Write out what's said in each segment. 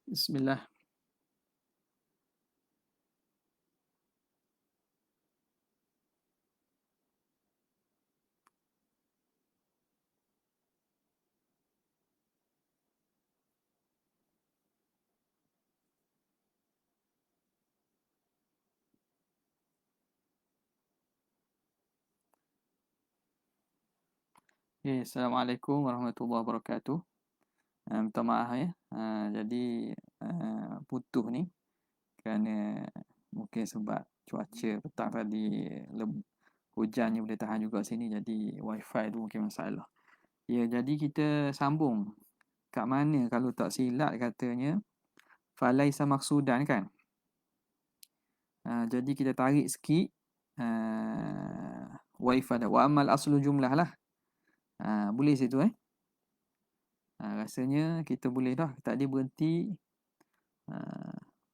Bismillah. Okay, Assalamualaikum warahmatullahi wabarakatuh. Minta maaf ya. Jadi putus ni kerana mungkin sebab cuaca petang tadi hujannya boleh tahan juga sini, jadi wifi tu mungkin masalah. Ya, jadi kita sambung. Kat mana kalau tak silap katanya falaisa maksudan kan? Jadi kita tarik sikit wifi dah. Wa amal aslu jumlah lah. Boleh situ rasanya kita boleh dah. Tadi berhenti.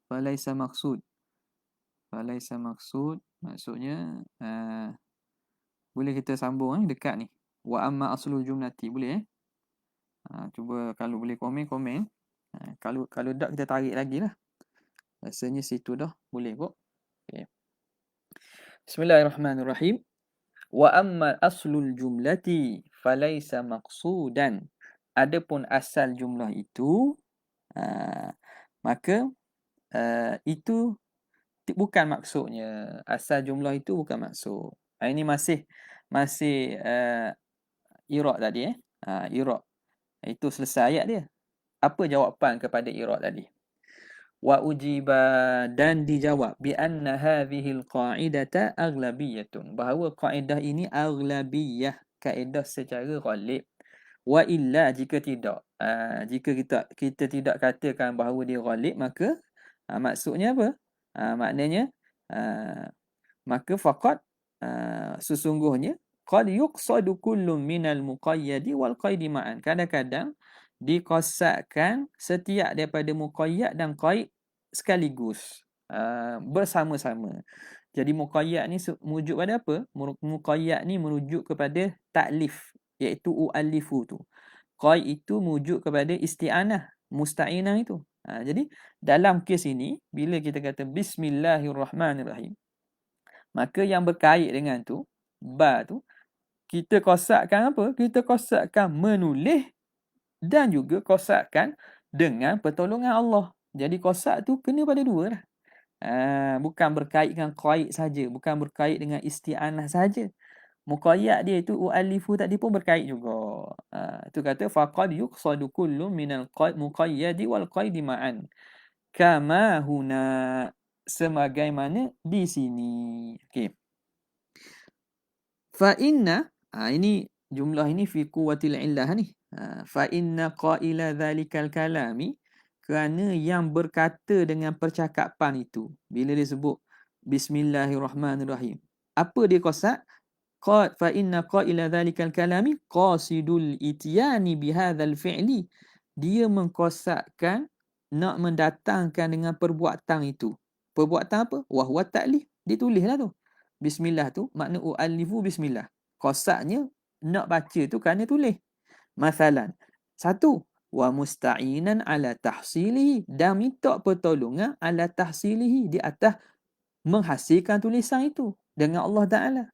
Falaisa maksud. Falaisa maksud maksudnya boleh kita sambung dekat ni. Wa amma aslul jumlati boleh cuba kalau boleh komen. Kalau tak kita tarik lagi lah. Rasanya situ dah boleh kok. Okay. Bismillahirrahmanirrahim. Wa amma aslul jumlati falaisa maqsudan. Adapun asal jumlah itu maka itu bukan maksudnya. Asal jumlah itu bukan maksud. Ini masih i'rab tadi i'rab. Itu selesai ayat dia. Apa jawapan kepada i'rab tadi? Wa ujiba, dan dijawab bi anna hadhihi alqa'idata aghlabiyatun, bahawa kaedah ini aghlabiyah, kaedah secara ghalib. Wa illa, jika tidak jika kita tidak katakan bahawa dia ghalib, maka maksudnya apa? Maknanya maka faqat sesungguhnya qad yuqsadu kullu minal muqayyadi wal qaidi ma'an. Kadang-kadang dikosakkan setiap daripada muqayyad dan qaid sekaligus, bersama-sama. Jadi muqayyad ni merujuk pada apa? Muqayyad ni merujuk kepada taklif, iaitu u'allifu tu. Qaid itu merujuk kepada isti'anah, musta'inah itu. Jadi dalam kes ini bila kita kata bismillahirrahmanirrahim, maka yang berkait dengan tu, ba tu, kita kosakkan apa? Kita kosakkan menulis dan juga kosakkan dengan pertolongan Allah. Jadi kosak tu kena pada dua lah. Bukan berkait dengan qaid saja, bukan berkait dengan isti'anah saja. Muqayyad dia itu u'alifu tadi pun berkait juga. Itu kata faqad yuqsadu kullu minal muqayyadi wal qaidi ma'an. Kama huna, sebagaimana di sini. Okey. Fa inna, ini jumlah ini fi quwwatil illah ni. Fa inna qaila dzalikal kalami, kerana yang berkata dengan percakapan itu, bila dia sebut bismillahirrahmanirrahim, apa dia qasak? Fa inna qaila dzalikal kalami qasidul ityani bihadzal fi'li, dia mengkosakkan nak mendatangkan dengan perbuatan itu. Perbuatan apa? Wa huwa ta'lif, ditulislah tu. Bismillah tu makna u'allifu bismillah. Kosaknya nak baca tu kerana tulis. Masalan, satu, wa musta'inan ala tahsilihi, dan minta pertolongan ala tahsilihi, di atas menghasilkan tulisan itu dengan Allah Ta'ala.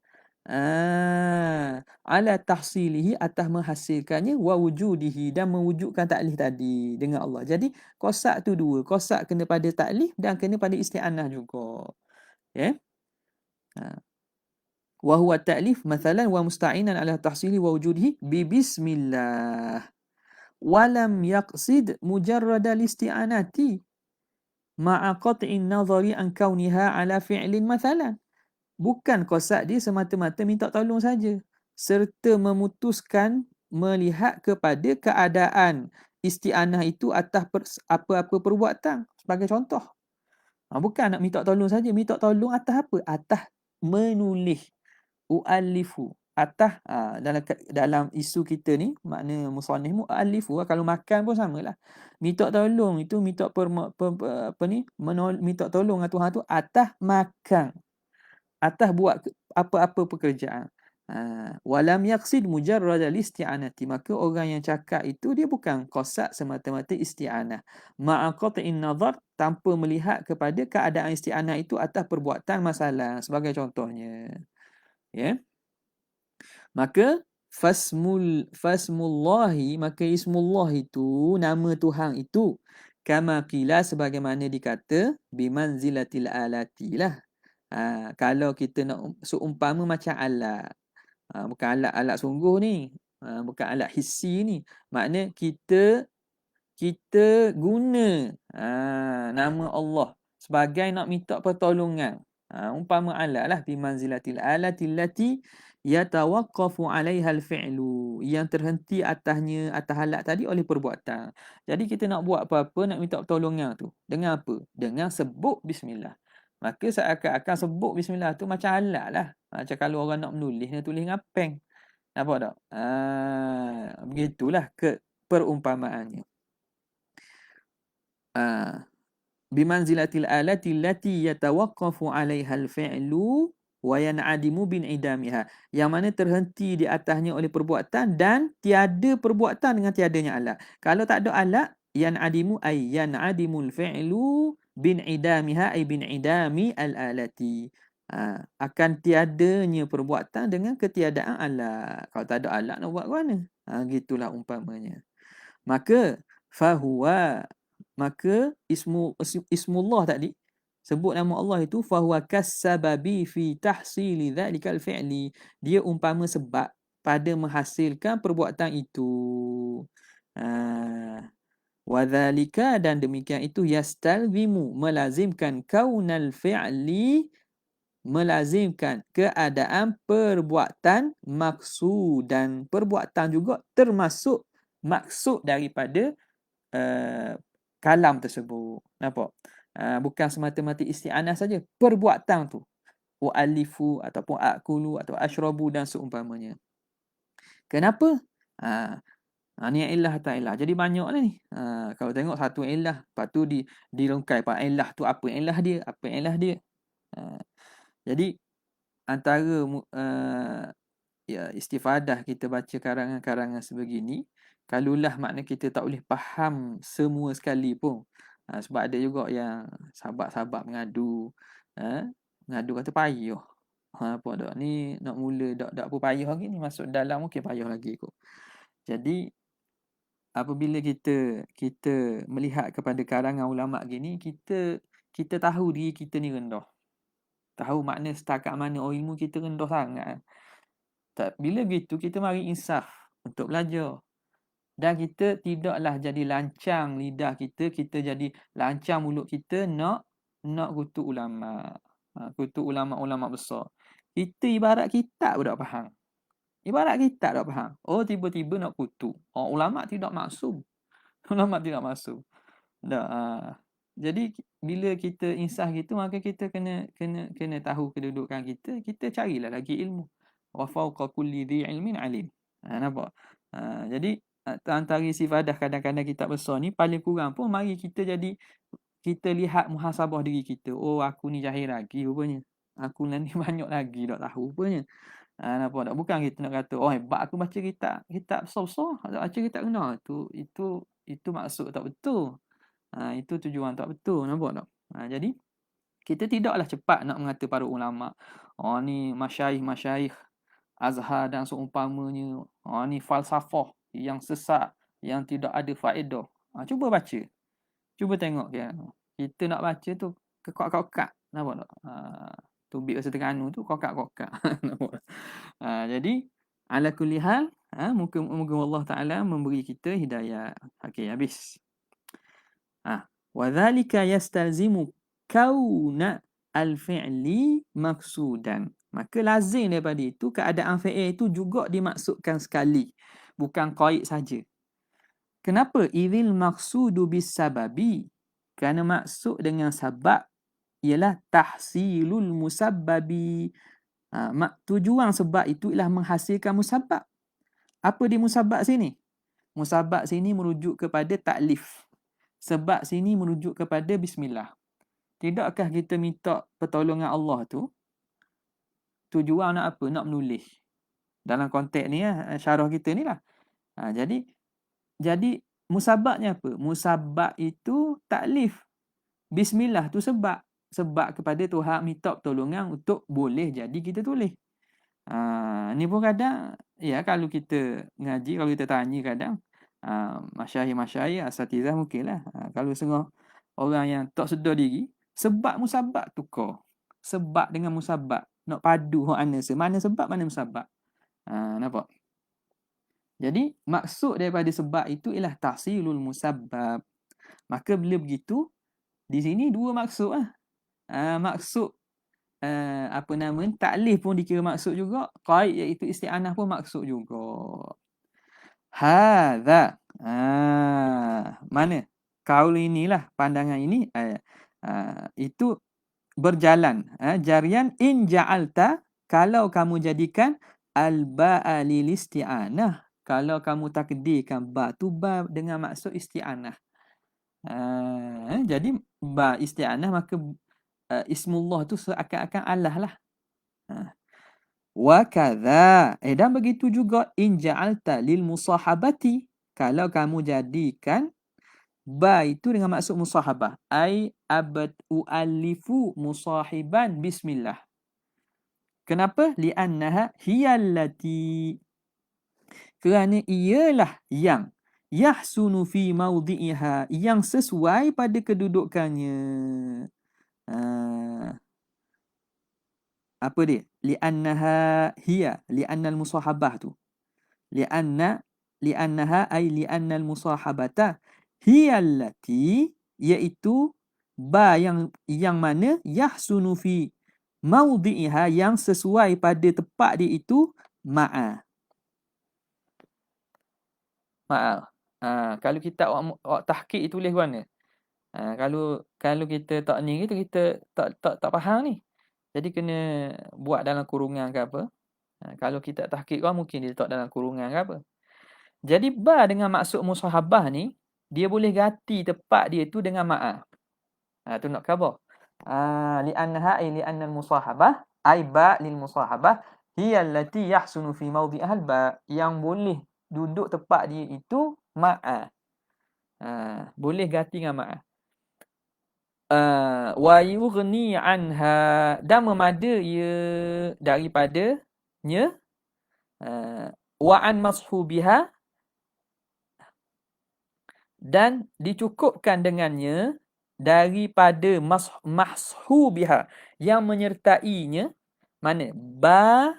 Ala tahsilihi, atas menghasilkannya, wa wujudihi, dan mewujudkan taklif tadi dengan Allah. Jadi kosak tu dua, kosak kena pada taklif dan kena pada isti'anah juga. Ya. Wa huwa ta'lif mathalan wa musta'inan ala tahsili wa wujudihi bi bismillah. Wa lam yaqsid mujarrad al-isti'anati ma'a qat'in nadhari an kauniha ala fi'lin mathalan. Bukan kosak dia semata-mata minta tolong saja, serta memutuskan melihat kepada keadaan isti'anah itu atas apa-apa perbuatan. Sebagai contoh, bukan nak minta tolong saja, minta tolong atas apa? Atas menulis. U'allifu, atas dalam isu kita ni, makna musannif mu'allifu, kalau makan pun samalah. Minta tolong itu minta minta tolong Tuhan tu atas makan, atas buat apa-apa pekerjaan. Walam yaqsid mujarrad al-isti'anati, maka orang yang cakap itu dia bukan qasad semata-mata isti'anah. Ma'a qat'in nazar, tanpa melihat kepada keadaan isti'anah itu atas perbuatan masalah. Sebagai contohnya. Ya. Maka fasmullahi, maka ismullah itu, nama Tuhan itu, kama qila, sebagaimana dikata, bimanzilatil alati lah. Kalau kita nak seumpama macam alat. Bukan alat-alat sungguh ni. Bukan alat hissi ni. Makna kita guna nama Allah sebagai nak minta pertolongan. Umpama alat lah, bimanzilatil alati allati yatawaqqafu 'alaiha al-fi'lu, yang terhenti atas alat tadi oleh perbuatan. Jadi kita nak buat apa-apa, nak minta pertolongan tu dengan apa? Dengan sebut bismillah. Maka seakan-akan sebut bismillah tu macam alat lah. Macam kalau orang nak menulis, dia tulis dengan pen. Nampak tak? Begitulah perumpamaannya. Bimanzilatil alati allati yatawaqqafu 'alaiha al-fi'lu wa yan'adimu bin idamiha, yang mana terhenti di atasnya oleh perbuatan dan tiada perbuatan dengan tiadanya alat. Kalau tak ada alat, yan'adimu ay yan'adimul fi'lu bin idamiha ay bin idami al-alati. Akan tiadanya perbuatan dengan ketiadaan alat. Kalau tak ada alat nak buat ke mana? Gitulah umpamanya. Maka ismullah tadi, sebut nama Allah itu, fahuwa kassababi fi tahsili dhalikal fi'li, dia umpama sebab pada menghasilkan perbuatan itu. Wadhalika, dan demikian itu, yastalzimu, melazimkan, kaunal fi'li, melazimkan keadaan perbuatan maksud, dan perbuatan juga termasuk maksud daripada kalam tersebut. Nampak? Bukan semata-mata isti'anah saja, perbuatan tu. U'alifu ataupun akulu atau ashrabu dan seumpamanya. Kenapa? Ni ilah atau ilah. Jadi banyaklah ni. Kalau tengok satu ilah, lepas tu dilengkai pak ilah tu, apa ilah dia, apa ilah dia. Jadi antara istifadah kita baca karangan-karangan sebegini, kalulah makna kita tak boleh faham semua sekali pun. Sebab ada juga yang sahabat-sahabat mengadu. Mengadu kata payah. Apa dak ni nak mula dak apa payah lagi ni, masuk dalam mungkin payah lagi kot. Jadi apabila kita melihat kepada karangan ulama gini, kita tahu diri kita ni rendah. Tahu makna setakat mana ilmu kita rendah sangat. Bila begitu kita mari insaf untuk belajar. Dan kita tidaklah jadi lancang lidah kita jadi lancang mulut kita nak kutuk ulama. Kutuk ulama-ulama besar. Kita ibarat kitab pun tak faham. Ibarat kitab tak faham. Oh, tiba-tiba nak kutuk. Ulama tidak maksum. Ulama tidak maksum. Jadi bila kita insaf gitu, maka kita kena tahu kedudukan kita. Kita carilah lagi ilmu. Wa fawqa kulli dhi ilmin alim. Nampak? Jadi antara sifadah kadang-kadang kitab besar ni, paling kurang pun mari kita lihat muhasabah diri kita. Oh, aku ni jahil lagi rupanya. Aku ni banyak lagi tak tahu rupanya. Nampak tak? Bukan kita nak kata, oh hebat aku baca kitab besar-besar, baca kitab kena. Itu maksud tak betul. Itu tujuan tak betul. Nampak tak? Jadi kita tidaklah cepat nak mengata para ulama, ni masyayikh Azhar dan seumpamanya, ni falsafah yang sesat, yang tidak ada faedah. Cuba baca. Cuba tengok ya. Kita nak baca tu kekok-kokak. Nampak tak? Tubik bahasa Terengganu tu kokak-kokak. Nampak. Jadi ala kulli hal, moga Allah Taala memberi kita hidayah. Okey, habis. Wa dzalika yastalzimu kauna al-fi'li maqsudan. Maka lazim daripada itu keadaan fi'il itu juga dimaksudkan sekali, bukan qaid saja. Kenapa? Idzil maqsudu bis sababi. Kerana maksud dengan sebab ialah tahsilul musabbabi. Tujuan sebab itu ialah menghasilkan musabbab. Apa di musabbab sini? Musabbab sini merujuk kepada taklif. Sebab sini merujuk kepada bismillah. Tidakkah kita minta pertolongan Allah tu tujuan nak apa? Nak menulis. dalam konteks ni syarah kita ni lah. Jadi musabbabnya apa? Musabbab itu taklif. Bismillah tu sebab kepada Tuhan minta pertolongan untuk boleh jadi kita tulis. Ni pun kadang ya kalau kita ngaji, kalau kita tanya kadang masyayikh asatizah mungkinlah. Kalau setengah orang yang tak sedar diri, sebab musabbab tukar. Sebab dengan musabbab nak padu hok mana sebab mana musabbab. Nampak? Jadi maksud daripada sebab itu ialah tahsilul musabbab. Maka bila begitu di sini dua maksud lah. Maksud apa nama taklif pun dikira maksud juga, qaid iaitu isti'anah pun maksud juga. Hadza. Mana? Kaul inilah, pandangan ini itu berjalan. Jarian in ja'alta, kalau kamu jadikan al-ba'a lil isti'anah, kalau kamu takdirkan ba tu ba dengan maksud isti'anah. Jadi ba isti'anah maka ismullah tu seakan-akan Allah lah. Wa kadza, dan begitu juga in ja'alta lil musahabati, kalau kamu jadikan ba itu dengan maksud musahabah, ai abad ualifu musahiban bismillah. Kenapa? Li'annaha hiyallati, kerana ialah yang yahsunu fi mawdi'iha, yang sesuai pada kedudukannya. Apa dia? Li'annaha hiya, li'annal musahabah tu. Li'annaha ay li'annal musahabata hiyallati, iaitu ba yang mana yahsunu fi mawdi'iha, yang sesuai pada tempat dia itu ma'a. Kalau kita awak tahqiq tulis mana? Kalau kita tak ni gitu, kita tak faham ni. Jadi kena buat dalam kurungan ke apa. Kalau kita tahqiq kan mungkin dia letak dalam kurungan ke apa. Jadi ba dengan maksud musahabah ni, dia boleh ganti tempat dia tu dengan ma'a. Tu nak khabar. Li'annaha ay li'annal musahabah ay ba lil musahabah hiya allati yahsunu fi mawdi'ihal ba, yang boleh duduk tempat dia itu ma'a. Boleh ganti dengan ma'a. Wa yughni anha, dan memada ia daripadanya, wa an mashubiha, dan dicukupkan dengannya daripada mashubiha, yang menyertainya mana? Ba.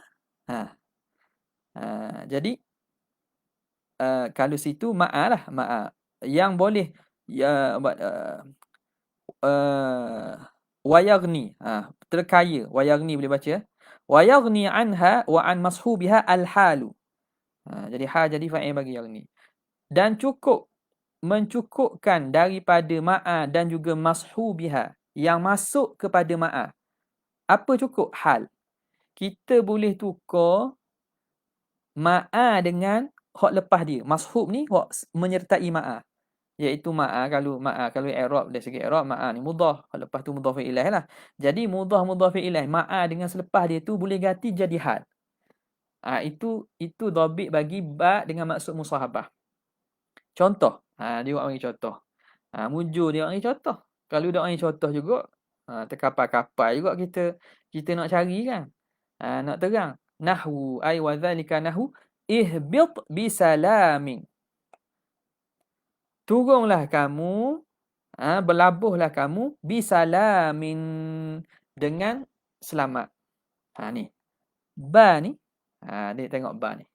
Jadi kalau situ ma'a lah, ma'a yang boleh wayaghni, terkaya, wayaghni boleh baca, wayaghni anha wa an mashubiha al-halu. Jadi hal jadi fa'il bagi yaghni, dan mencukupkan daripada ma'a dan juga mashubiha, yang masuk kepada ma'a. Apa cukup? Hal. Kita boleh tukar ma'a dengan hak lepas dia. Mashub ni hak menyertai ma'a, iaitu ma'a kalau i'rab, dari segi i'rab ma'a ni mudhaf, lepas tu mudhaf ilaih lah. Jadi mudhaf ilaih, ma'a dengan selepas dia tu boleh ganti jadi hal. Itu dhabit bagi ba dengan maksud musahabah. Contoh, dia buat bagi contoh. Mujur dia bagi contoh. Kalau dia bagi contoh juga, terkapal-kapal juga kita nak cari kan. Nak terang. Nahwu ay wa dhalika nahwu ihbit bisalamin. Turunlah kamu, berlabuhlah kamu bisalamin, dengan selamat. Ni. Ba ni, dia tengok ba ni.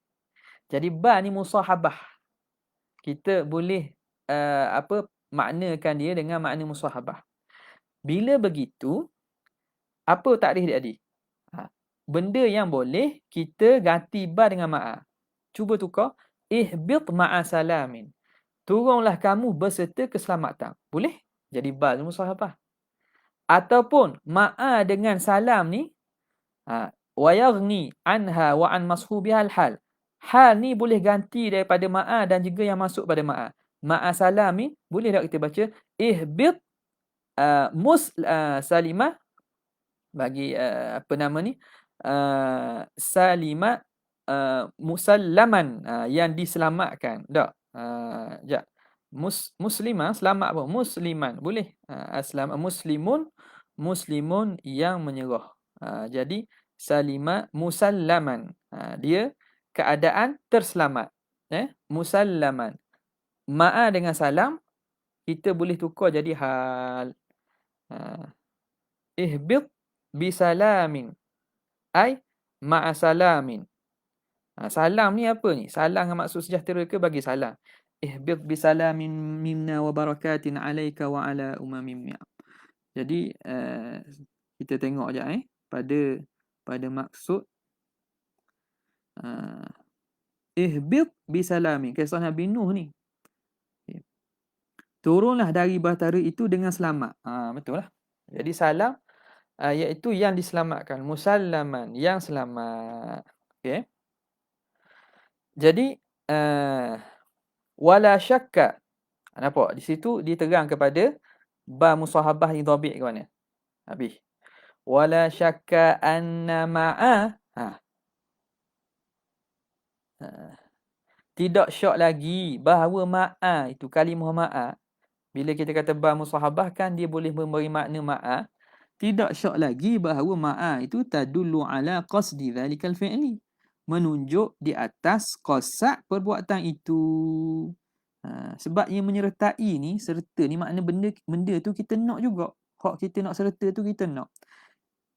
Jadi ba ni musahabah. Kita boleh maknakan dia dengan makna musahabah. Bila begitu, apa takrif dia tadi? Benda yang boleh kita ganti ba dengan ma'a. Cuba tukar. Ihbit ma'a salamin. Turunlah kamu berserta keselamatan. Boleh? Jadi ba musahabah. Ataupun ma'a dengan salam ni, wa yaghni anha wa an mashubiha al-hal. Hal ni boleh ganti daripada ma'a dan juga yang masuk pada ma'a. Ma'a salam ni boleh tak kita baca ihbit salimah, bagi apa nama ni, salimah musallaman, yang diselamatkan. Tak. Sekejap. Muslimah selamat apa? Musliman. Boleh. Aslam muslimun yang menyerah. Jadi salima musallaman. Dia keadaan terselamat. Musallaman. Ma'a dengan salam kita boleh tukar jadi hal. Ihbit bisalamin. Ai ma'a salamin. Salam ni apa ni? Salam dengan maksud sejahtera ke bagi salam? Ihbit bisalamin minna wa barakatin alaika wa ala umamin. Jadi kita tengok je pada maksud ihbit bisalamin. Kisah Nabi Nuh ni. Turunlah dari bahtera itu dengan selamat. Betul lah. Jadi salam iaitu yang diselamatkan. Musallaman, yang selamat. Okey. Jadi wala syakka. Nampak? Di situ diterang kepada ba musahabah idhabik ke mana? Habis. Wala syakka anna ma'a. Tidak syak lagi bahawa ma'a itu kalimah ma'a. Bila kita kata ba musahabah kan dia boleh memberi makna ma'a. Tidak syak lagi bahawa ma'a itu tadullu ala qasdi dhalikal fi'li. Menunjuk di atas qasad perbuatan itu. Sebab yang menyertai ni, serta ni makna benda tu kita nak juga. Hak kita nak serta tu kita nak.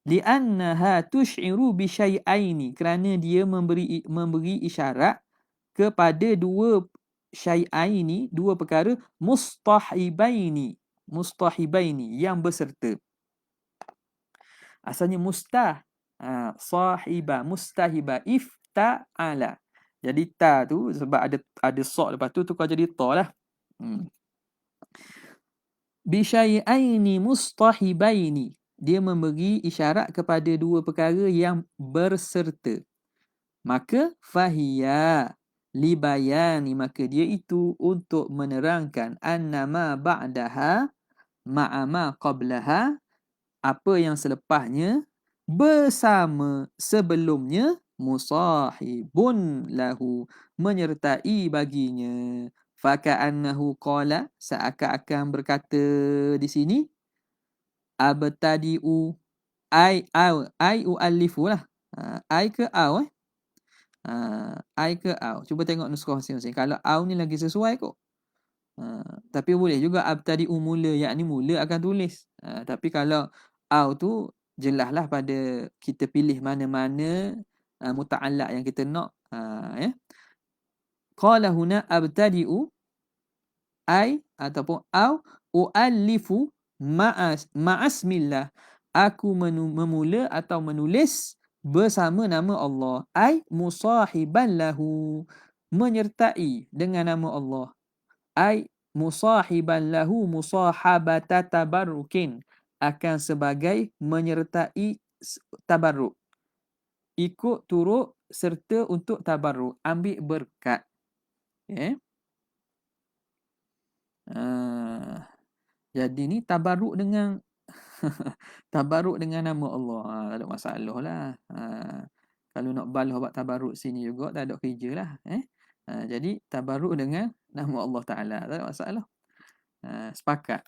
Li'annaha tush'iru bi syai'aini, kerana dia memberi isyarat kepada dua syai'aini, dua perkara mustahibaini yang berserta. Asalnya sahiba, mustahiba, ifta'ala. Jadi ta tu sebab ada sa lepas tu tukar jadi ta lah. Bi syai'aini mustahibaini, dia memberi isyarat kepada dua perkara yang berserta. Maka fahiya libayani, maka dia itu untuk menerangkan annama ba'daha ma'ama qablaha, apa yang selepasnya bersama sebelumnya, musahibun lahu, menyertai baginya. Faka'annahu qala, seakan-akan berkata di sini, abtadi'u ai u'allifu lah. Ai ke au ai ke au. Cuba tengok nuskah masing-masing. Kalau au ni lagi sesuai kot. Tapi boleh juga abtadi'u mula, yakni mula akan tulis. Tapi kalau au tu jelaslah pada kita pilih mana-mana muta'allaq yang kita nak. Ya. Qala huna abtadi'u ai ataupun au u'allifu ma'asmillah. Aku memula atau menulis bersama nama Allah. Ai musahiban lahu, menyertai dengan nama Allah. Ai musahiban lahu musahabata tabarrukin, akan sebagai menyertai tabarruk. Ikut turut serta untuk tabarruk, ambil berkat. Okay. Jadi ni tabarruk dengan tabarruk dengan nama Allah. Tak ada masalah lah. Kalau nak balas buat tabarruk sini juga tak ada kerja lah. Jadi tabarruk dengan nama Allah Ta'ala, tak ada masalah. Sepakat.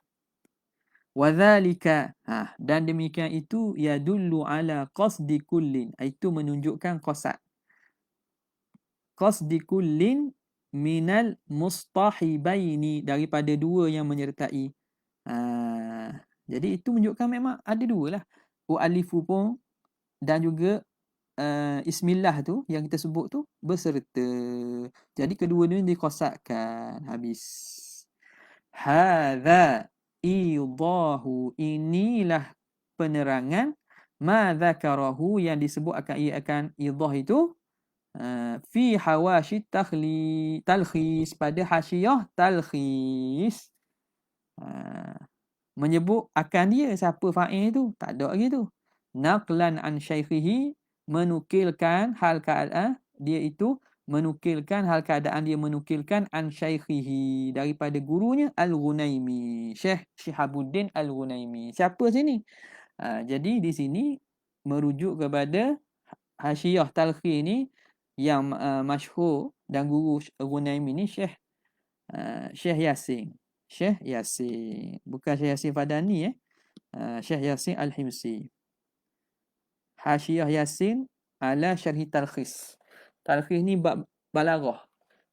Wadzalika, dan demikian itu yadullu ala qasdi kullin, itu menunjukkan qasad. Qasdi kullin minal mustahibaini, daripada dua yang menyertai. Jadi itu menunjukkan memang ada dua lah. U'alifu pun dan juga ismillah tu yang kita sebut tu berserta. Jadi kedua-duanya dikosadkan. Habis. Hadza idahu, inilah penerangan ma dzakarahu, yang disebut akan idah itu fi hawashi talkhis, pada hasyiah talkhis. Menyebut akan dia siapa fa'il tu, tak ada lagi tu. Naqlan an syaikhihi, menukilkan hal keadaan dia itu, menukilkan hal keadaan dia menukilkan an syaikhihi, daripada gurunya Al-Ghunaimi, Syekh Shihabuddin Al-Ghunaimi. Siapa sini? Jadi di sini merujuk kepada hasyiah talkhis ni yang masyhur dan guru Ghunaimi ni Syekh Yasin. Syekh Yasin. Bukan Syekh Yasin Fadani Syekh Yasin Al-Himsi. Hasyiah Yasin ala syarhi talkhis. Talkhis ni bab balaghah.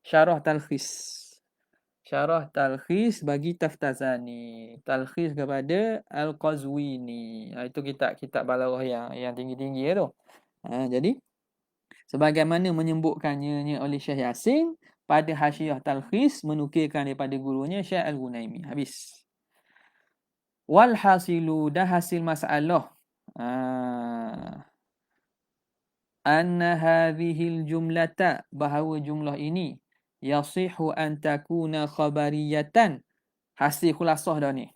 Syarah talkhis. Syarah talkhis bagi Taftazani. Talkhis kepada Al-Qazwini. Itu kitab balaghah yang tinggi-tinggi tu. Jadi sebagaimana menyebutkannya oleh Syekh Yasin pada Hasyiah Talkhis menukilkan daripada gurunya Syekh Al-Ghunaimi. Habis. Walhasilu, dah hasil masalah. Anna hadhil jumlata, bahawa jumlah ini yasihu an takuna khabariyatan. Hasil khulasah dah ni.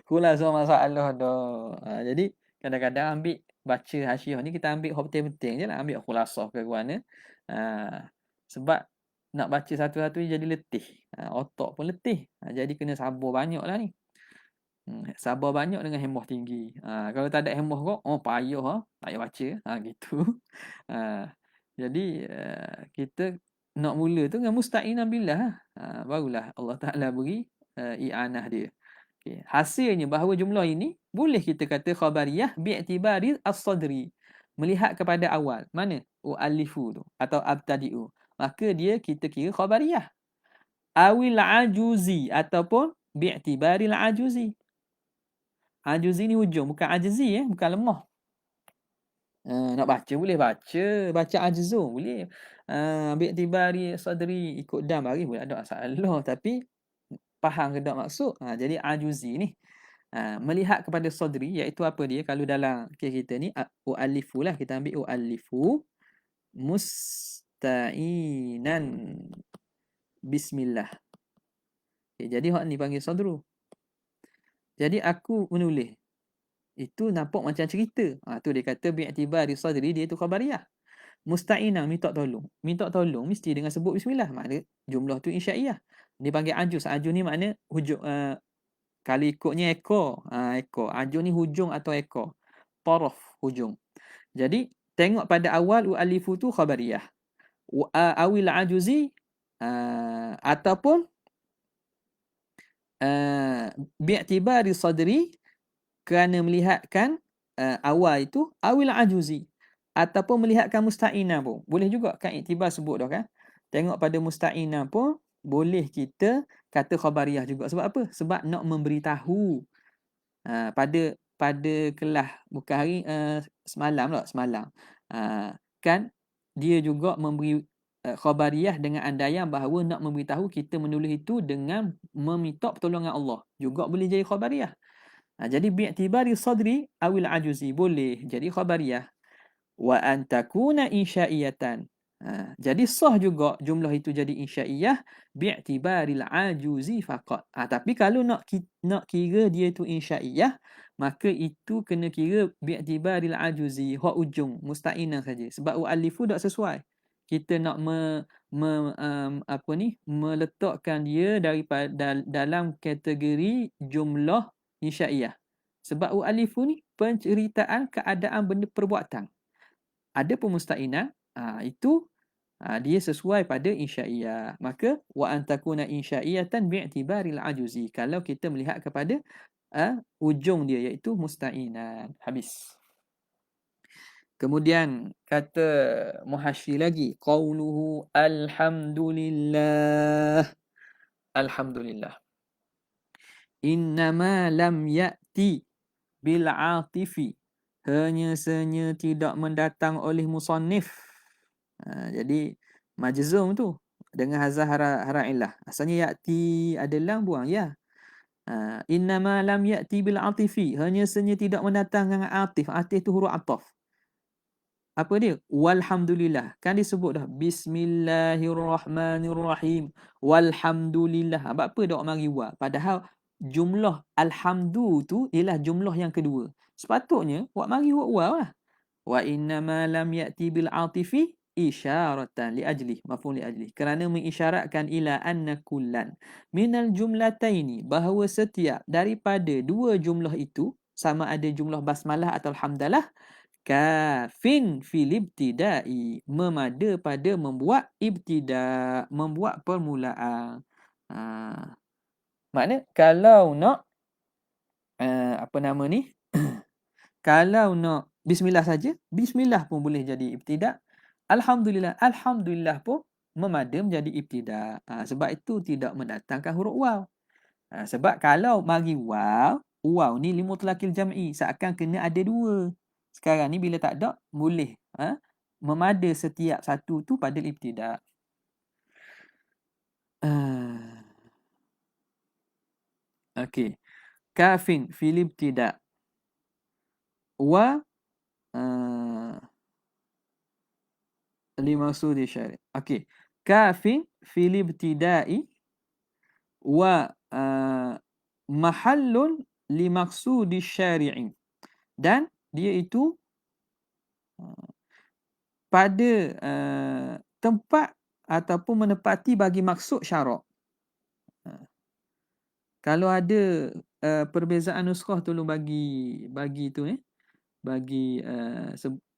Khulasah masalah dah. Jadi kadang-kadang ambil baca hasyiah ni kita ambil hak penting-penting je lah, ambil khulasah ke mana. Sebab nak baca satu-satu jadi letih. Otak pun letih. Jadi kena sabar banyak lah ni. Sabar banyak dengan hemah tinggi. Kalau tak ada hemah kok, payah tak payah baca. Gitu. Jadi kita nak mula tu dengan musta'inan billah. Barulah Allah Ta'ala beri i'anah dia. Okay. Hasilnya bahawa jumlah ini boleh kita kata khabariyah bi'tibari as-sadri. Melihat kepada awal. Mana? U'alifu tu. Atau abtadi'u. Maka dia kita kira khabariyah. Awil ajuzi. Ataupun bi'tibari al-ajuzi. Ajuzi ni hujung, bukan ajzi bukan lemah. Nak baca boleh baca ajzu boleh. Bi'tibari sadri ikut dam bagi boleh, ada masalah, tapi faham ke tak maksud. Jadi ajuzi ni melihat kepada sadri, iaitu apa dia kalau dalam kes kita ni ualifu lah, kita ambil ualifu musta'inan bismillah. Okay, jadi hak ni panggil sadru. Jadi aku menulis. Itu nampak macam cerita. Tu dia kata bi'tibari sadri, dia tu khabariyah. Musta'inah, minta tolong. Minta tolong mesti dengan sebut bismillah. Makna jumlah tu insya'iyah. Dia panggil ajuz. Ajuz ni makna hujung. Kalau ikutnya ekor. Ekor. Ajuz ni hujung atau ekor. Taraf, hujung. Jadi tengok pada awal u'alifu tu khabariyah. Awil ajuzi ataupun bi'tibari sadri, kerana melihatkan awal itu awil ajuzi, ataupun melihatkan musta'inah pun boleh juga kan, iktibar sebut dah kan. Tengok pada musta'inah pun boleh kita kata khabariyah juga. Sebab apa? Sebab nak memberitahu pada kelas, bukan hari semalam kan dia juga memberi khabariyah dengan andaian bahawa nak memberitahu kita menulis itu dengan meminta pertolongan Allah, juga boleh jadi khabariyah. Jadi bi'tibari sadri awil ajuzi boleh jadi khabariyah. Wa an takuna insya'iyatan. Jadi sah juga jumlah itu jadi insya'iyah bi'tibari al-ajuzi faqat. Tapi kalau nak kira dia itu insya'iyah, maka itu kena kira bi'tibari al-ajuzi, hak ujung musta'inah saja. Sebab u'alifu tak sesuai. Kita nak meletakkan dia daripada dalam kategori jumlah insya'iyah. Sebab u'alifu ni penceritaan keadaan benda perbuatan. Ada pun musta'inah, itu dia sesuai pada insya'iyah. Maka wa antakuna insya'iyatan bi'tibaril ajuzi, kalau kita melihat kepada ujung dia, iaitu musta'inah. Habis. Kemudian kata muhasyi lagi, qauluhu alhamdulillah. Alhamdulillah. Innama lam ya'ti bil atifi, hanya senya tidak mendatang oleh musannif. Jadi majzum tu dengan hazah harailah. Asalnya ya'ti ada lam, buang ya. Innama lam ya'ti bil atifi, hanya senya tidak mendatang dengan atif. Atif tu huruf ataf. Apa dia? Walhamdulillah. Kan disebut dah Bismillahirrahmanirrahim. Walhamdulillah. Apa dak mari wa? Padahal jumlah alhamdu tu ialah jumlah yang kedua. Sepatutnya wa mari wa lah. Wa innama lam ya'ti bil atifi isyaratan li ajli, mafhum li ajli. Kerana mengisyaratkan ila anna kullan minal jumlataini, bahawa setiap daripada dua jumlah itu, sama ada jumlah basmalah atau alhamdalah, kafin fil ibtidai, memada pada membuat ibtida, membuat permulaan. Makna kalau nak apa nama ni, kalau nak bismillah saja, bismillah pun boleh jadi ibtida. Alhamdulillah, alhamdulillah pun memada menjadi ibtida. Sebab itu tidak mendatangkan huruf waw. Sebab kalau mari waw, waw ni limutlaqil jam'i, seakan kena ada dua. Sekarang ni bila tak ada, boleh memada setiap satu tu pada ibtida. Okey. Kafin fil ibtida wa limaksudi syari'. Okey. Kafin fil ibtida'i wa mahallun limaksudi syari'i. Dan dia itu pada tempat ataupun menepati bagi maksud syarak. Kalau ada perbezaan nuskhah, tolong bagi tu bagi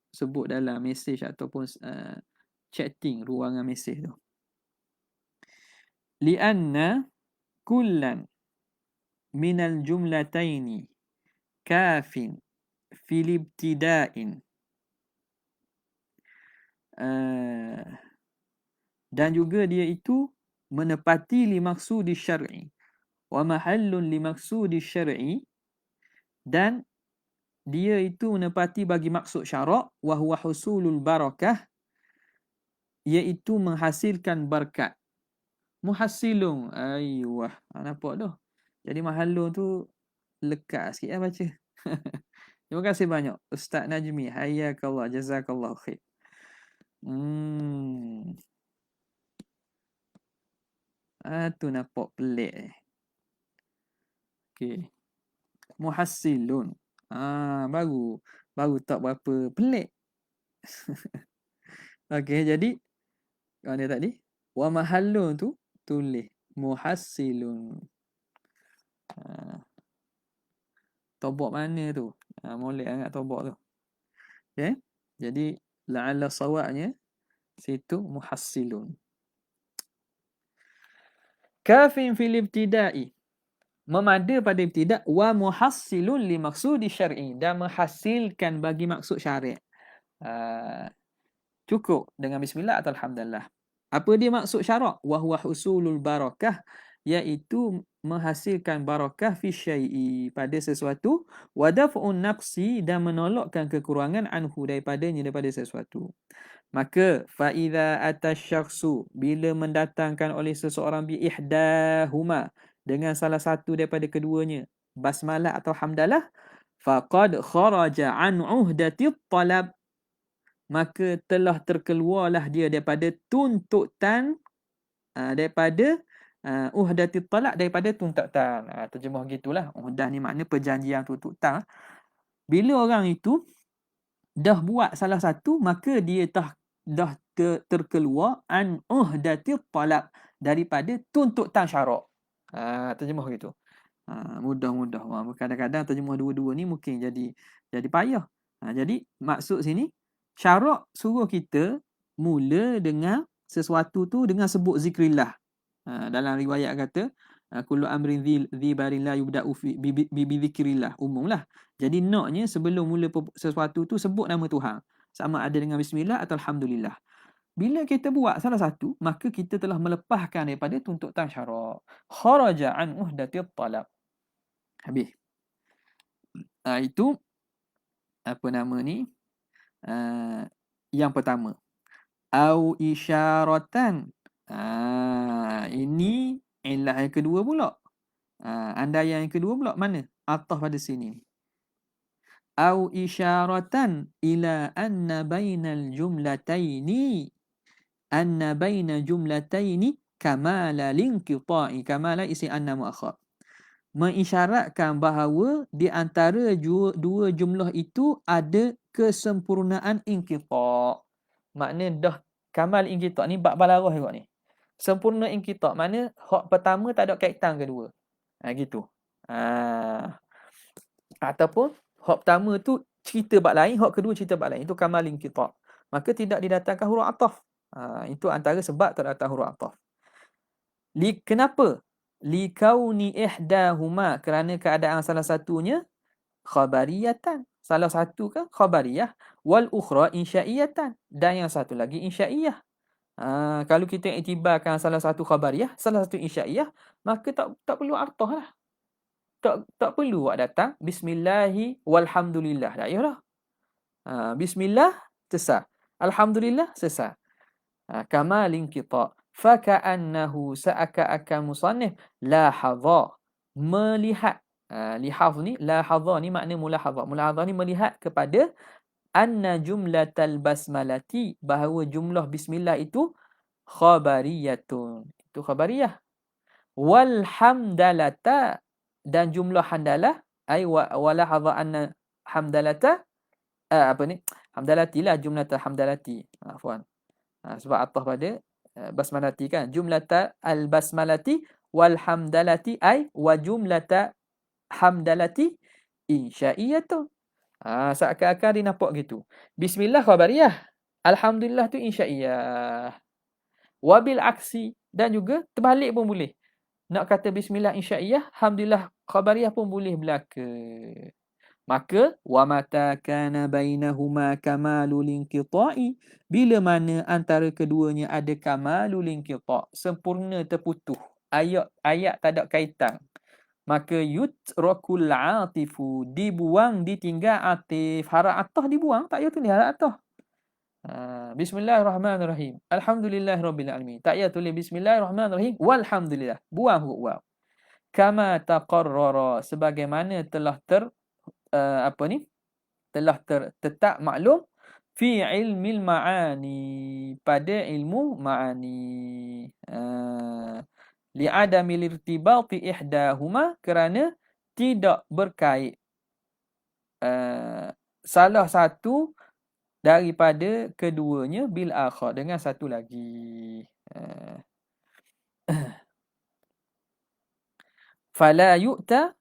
sebut dalam mesej ataupun chatting ruangan mesej tu. Lianna kullan minal jumlataini kafin fil ibtida'in, dan juga dia itu menepati limaksudi syar'i wa mahallun limaksudi syar'i, dan dia itu menepati bagi maksud syarak, wa huwa husulul barakah, iaitu menghasilkan berkat. Muhassilun, aiyah, nampak dah. Jadi mahallun tu lekat sikit baca. Terima kasih banyak Ustaz Najmi, hayyakallah, jazakallah khair. Tu nampak pelik. Okey. Muhassilun. Baru tak berapa pelik. Okey, jadi mana tadi? Wa mahallun tu tulis muhassilun. Tobok mana tu? Molek sangat tobok tu. Okey. Jadi la'alla sawabnya situ muhassilun. Kafin fil ibtida'i, memada pada ibtida', wa muhassilun li maksudi syar'i, dan menghasilkan bagi maksud syari'. Cukup dengan bismillah atau alhamdulillah. Apa dia maksud syarak? Wa huwa husulul barakah, iaitu menghasilkan barakah fi syai'i, pada sesuatu, wa daf'un naqsi, dan menolakkan kekurangan anhu, daripada sesuatu. Maka fa idza atasyakhsu, bila mendatangkan oleh seseorang bi ihdahuma, dengan salah satu daripada keduanya, basmalah atau hamdalah, faqad kharaja an uhdati talab, maka telah terkeluarlah dia daripada tuntutan, daripada uhdati talab, daripada tuntutan. Terjemah gitulah. Uhdah ni makna perjanjian, tuntutan. Bila orang itu dah buat salah satu, maka dia dah terkeluar an uhdati talab, daripada tuntutan syarak. Terjemah gitu. Mudah-mudah. Kadang-kadang terjemah dua-dua ni mungkin jadi payah. Jadi maksud sini, syarak suruh kita mula dengan sesuatu tu dengan sebut zikrillah. Dalam riwayat kata kullu amrin dhi barin la yubda'u bi zikrillah, umumlah. Jadi naknya sebelum mula sesuatu tu sebut nama Tuhan, sama ada dengan bismillah atau alhamdulillah. Bila kita buat salah satu, maka kita telah melepaskan daripada tuntutan syarak. Kharaja an uhdati talab. Habis. Itu apa nama ni? Yang pertama. Au isyaratan. Ini ilah yang kedua pula. Andaian yang kedua pula mana? Ataf pada sini. Au isyaratan ila anna bainal jumlataini, anna baina jumlataini kamala linqita'i, kamala isi anna muakhar, mengisyaratkan bahawa di antara dua jumlah itu ada kesempurnaan inqita'. Makna dah kamal inqita' ni bab balarah juga ni. Sempurna inqita' makna hak pertama tak ada kaitan kedua. Gitu. Ataupun hak pertama tu cerita bab lain, hak kedua cerita bab lain. Itu kamal inqita'. Maka tidak didatangkan huruf ataf. Itu antara sebab tak datang huruf ataf. Kenapa? Likauni ihdahuma, kerana keadaan salah satunya khabariyatan. Salah satu kan khabariyah, wal ukhra insya'iyatan, dan yang satu lagi insya'iyah. Kalau kita iktibarkan salah satu khabariyah, salah satu insya'iyah, maka tak perlu artah lah. Tak perlu awak datang bismillahi walhamdulillah. Tak payahlah. Bismillah sesah. Alhamdulillah sesah. Kamal inqita'. Faka'annahu seakan-akan musannif lahadha, melihat. Lihaz ni, lahadha ni makna mulahadha. Mulahadha ni melihat kepada anna jumlatal basmalati, bahawa jumlah bismillah itu khabariyatun. Itu khabariyah. Wal hamdalata, dan jumlah handalah ai walahadha anna hamdalata hamdalati lah, jumlata hamdalati. Afwan. Sebab atah pada basmalati kan, jumlata al basmalati wal hamdalati ai wa jumlata hamdalati insya'iyatun. Seakan-akan dia nampak gitu. Bismillah khabariyah, alhamdulillah tu insya'iyah. Wabil aksi, dan juga terbalik pun boleh. Nak kata bismillah insya'iyah, alhamdulillah khabariyah pun boleh belaka. Maka wa mata kana bainahuma kamalul inqita'i, bila mana antara keduanya ada kamalul inqita', sempurna terputus, ayat tak ada kaitan, maka yutrakul atifu, dibuang, ditinggal atif. Haraf atah dibuang, tak payah tulis haraf atah. Bismillahirrahmanirrahim, alhamdulillahirabbil alamin, tak payah tulis bismillahirrahmanirrahim walhamdulillah, buang huruf waw. Kama taqarrara, sebagaimana telah telah tetap maklum fi ilmil ma'ani, pada ilmu ma'ani. Li'adamil irtibati ihdahuma, kerana tidak berkait salah satu daripada keduanya bil akhar, dengan satu lagi. Fala yu'ta,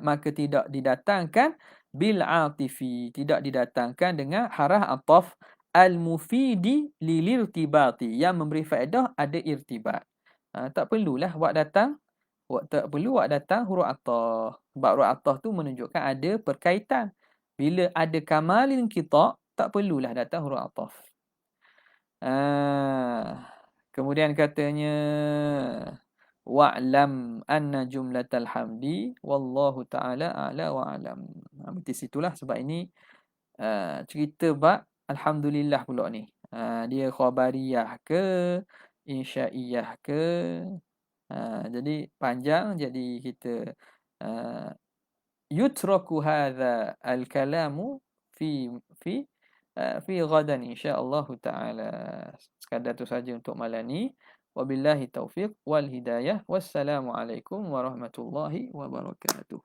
maka tidak didatangkan bil atifi, tidak didatangkan dengan harah ataf al mufidi lil irtibati, yang memberi faedah ada irtibat. Tak perlulah tak perlu awak datang huruf atah. Sebab huruf atah tu menunjukkan ada perkaitan. Bila ada kamalin kita, tak perlulah datang huruf ataf. Kemudian katanya wa'lam anna jumlatal hamdi wallahu ta'ala a'la wa a'lam. Berarti situlah, sebab ini cerita bab alhamdulillah pula ni. Dia khabariyah ke, insya'iyah ke. Jadi panjang, jadi kita yutraku hadha al-kalamu fi ghadan insyaallah taala. Sekadar tu saja untuk malam ni. Wabillahi taufiq wal hidayah. Wassalamualaikum warahmatullahi wabarakatuh.